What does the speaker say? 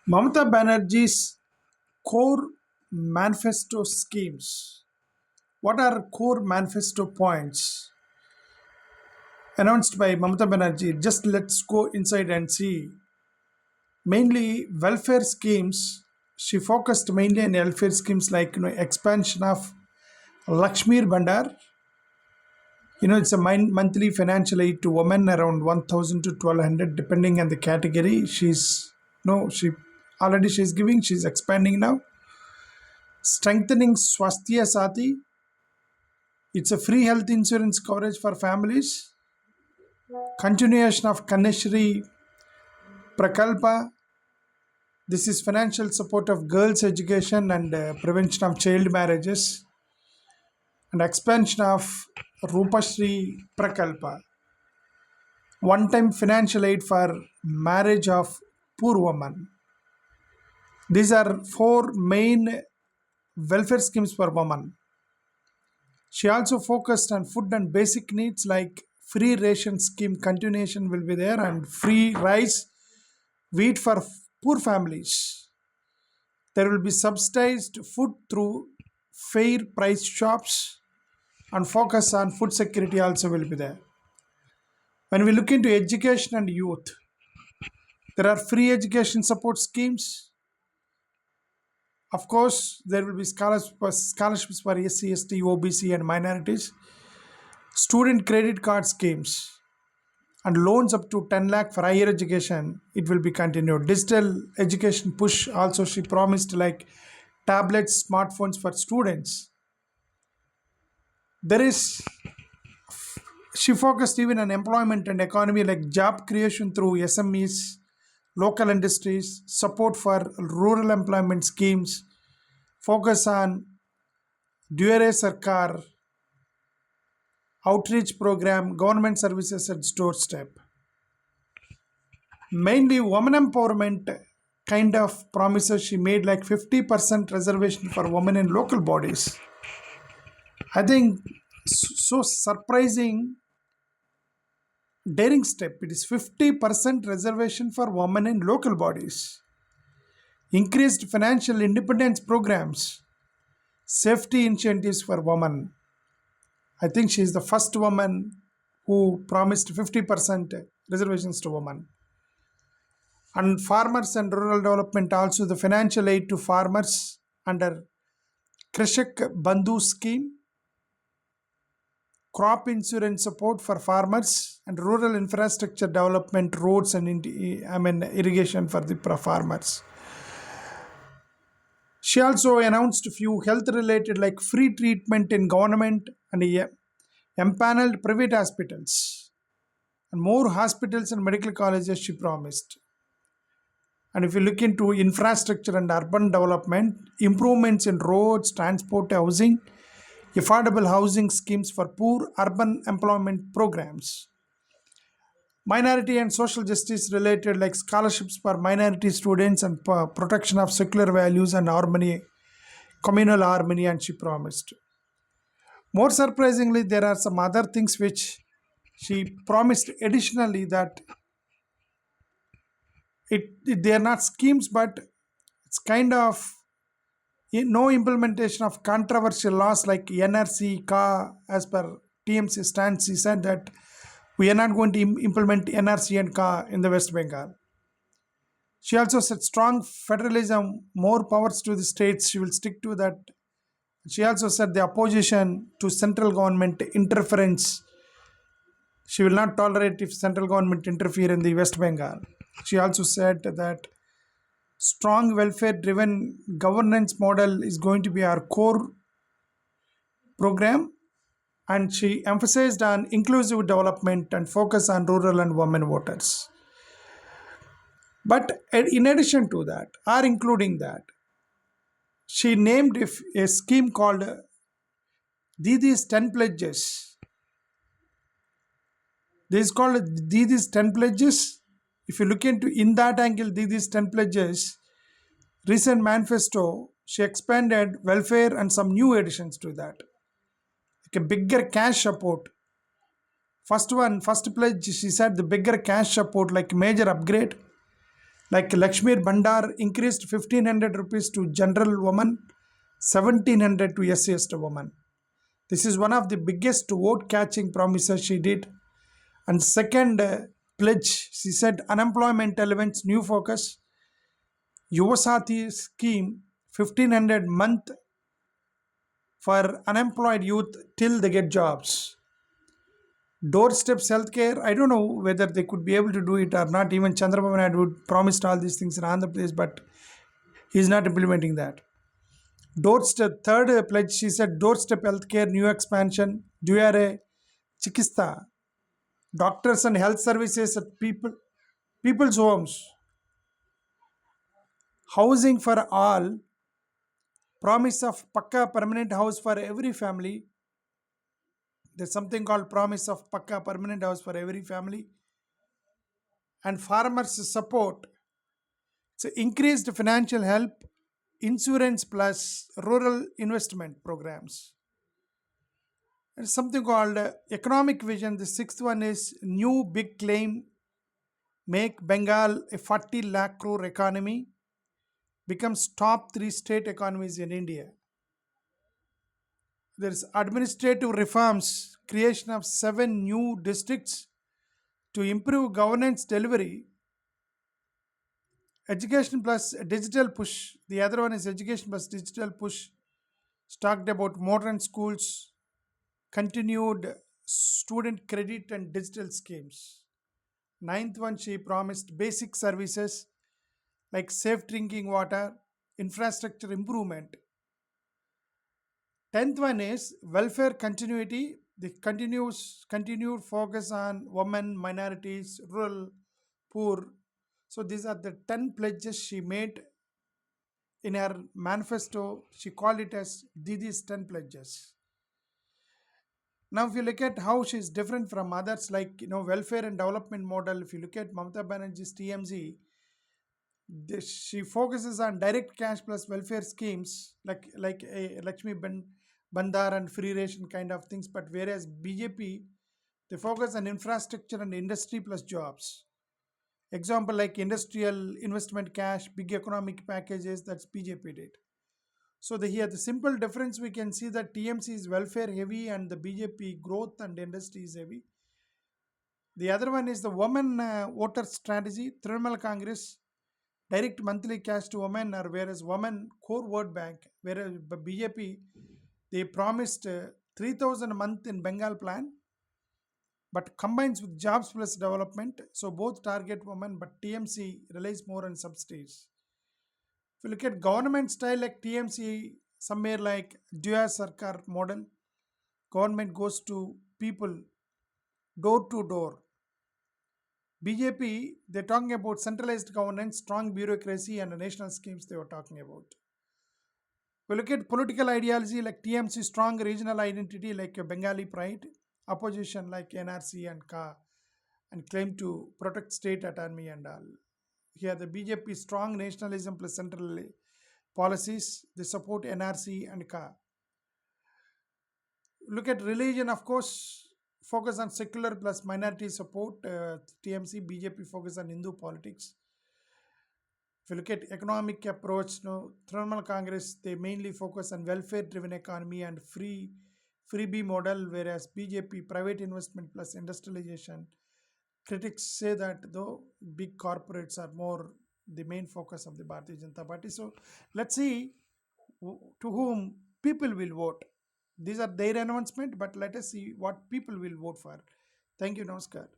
Mamata Banerjee's core manifesto schemes. What are core manifesto points announced by Mamata Banerjee? Just let's go inside and see. Mainly welfare schemes. She focused mainly on welfare schemes like expansion of Lakshmir Bandar. It's a monthly financial aid to women around 1,000 to 1,200 depending on the category. She's no she already she's giving. She's expanding now. Strengthening Swasthya Sati. It's a free health insurance coverage for families. Continuation of Kaneshri Prakalpa. This is financial support of girls' education and prevention of child marriages. And expansion of Rupashri Prakalpa. One-time financial aid for marriage of poor women. These are four main welfare schemes for women. She also focused on food and basic needs like free ration scheme continuation will be there and free rice, wheat for poor families. There will be subsidized food through fair price shops and focus on food security also will be there. When we look into education and youth, there are free education support schemes. Of course, there will be scholarships for SC, ST, OBC, and minorities. Student credit card schemes and loans up to 10 lakh for higher education. It will be continued. Digital education push also she promised like tablets, smartphones for students. There is she focused even on employment and economy like job creation through SMEs, local industries, support for rural employment schemes, focus on Dure Sarkar, outreach program, government services at doorstep. Mainly women empowerment kind of promises she made like 50% reservation for women in local bodies. I think so surprising daring step. It is 50% reservation for women in local bodies. Increased financial independence programs, safety incentives for women. I think she is the first woman who promised 50% reservations to women. And farmers and rural development also the financial aid to farmers under Krishak Bandhu scheme, crop insurance support for farmers and rural infrastructure development, roads and irrigation for the farmers. She also announced a few health related like free treatment in government and empaneled private hospitals and more hospitals and medical colleges she promised. And if you look into infrastructure and urban development, improvements in roads, transport, housing, affordable housing schemes for poor, urban employment programs. Minority and social justice related like scholarships for minority students and protection of secular values and harmony, communal harmony, and she promised. More surprisingly, there are some other things which she promised additionally that they are not schemes, but it's kind of no implementation of controversial laws like NRC, CA, as per TMC stance. He said that we are not going to implement NRC and CA in the West Bengal. She also said strong federalism, more powers to the states. She will stick to that. She also said the opposition to central government interference. She will not tolerate if central government interfere in the West Bengal. She also said that strong welfare driven governance model is going to be our core program, and she emphasized on inclusive development and focus on rural and women voters. But in addition to that, or including that, she named a scheme called Didi's 10 Pledges. This is called Didi's 10 Pledges. If you look into in that angle, Didi's 10 Pledges, recent manifesto, she expanded welfare and some new additions to that. Like a bigger cash support. First pledge, she said the bigger cash support like major upgrade, Like Lakshmi Bandar increased 1500 rupees to general woman, 1700 to SC woman. This is one of the biggest vote catching promises she did. And second pledge, she said unemployment elements new focus, Yuvasati scheme 1500 month for unemployed youth till they get jobs. Doorsteps healthcare, I don't know whether they could be able to do it or not. Even Chandrababu Naidu promised all these things in Andhra Pradesh, but he's not implementing that. Doorstep, third pledge, she said doorstep healthcare, new expansion, Duyare, Chikista, doctors and health services at people's homes, housing for all, promise of Pakka permanent house for every family. There's something called promise of Pakka permanent house for every family. And farmers support. So increased financial help, insurance plus rural investment programs. And something called economic vision. The sixth one is new big claim, make Bengal a 40 lakh crore economy, becomes top three state economies in India. There's administrative reforms, creation of 7 new districts to improve governance delivery, education plus digital push. The other one is education plus digital push. Talked about modern schools, continued student credit and digital schemes. Ninth one, she promised basic services like safe drinking water, infrastructure improvement. Tenth one is welfare continuity. The continued focus on women, minorities, rural, poor. So these are the 10 pledges she made in her manifesto. She called it as Didi's 10 pledges. Now, if you look at how she is different from others, like welfare and development model, if you look at Mamata Banerjee's TMZ, she focuses on direct cash plus welfare schemes like a Bandar and free ration kind of things. But whereas BJP, they focus on infrastructure and industry plus jobs. Example like industrial investment cash, big economic packages. That's BJP did. So here the simple difference we can see that TMC is welfare heavy and the BJP growth and industry is heavy. The other one is the women voter strategy. Trinamool Congress direct monthly cash to women, or whereas women core vote bank. Whereas BJP they promised 3,000 a month in Bengal plan, but combines with jobs plus development. So both target women, but TMC relies more on subsidies. If you look at government style like TMC, somewhere like Dua Sarkar model, government goes to people door to door. BJP, they're talking about centralized governance, strong bureaucracy, and national schemes they were talking about. We look at political ideology like TMC, strong regional identity like a Bengali pride, opposition like NRC and KA, and claim to protect state autonomy and all. Here, the BJP, strong nationalism plus central policies, they support NRC and KA. Look at religion, of course, focus on secular plus minority support. TMC, BJP focus on Hindu politics. If you look at economic approach, Trinamool Congress, they mainly focus on welfare-driven economy and freebie model, whereas BJP, private investment plus industrialization. Critics say that though big corporates are more the main focus of the Bharatiya Janata Party. So let's see to whom people will vote. These are their announcement, but let us see what people will vote for. Thank you, Namaskar.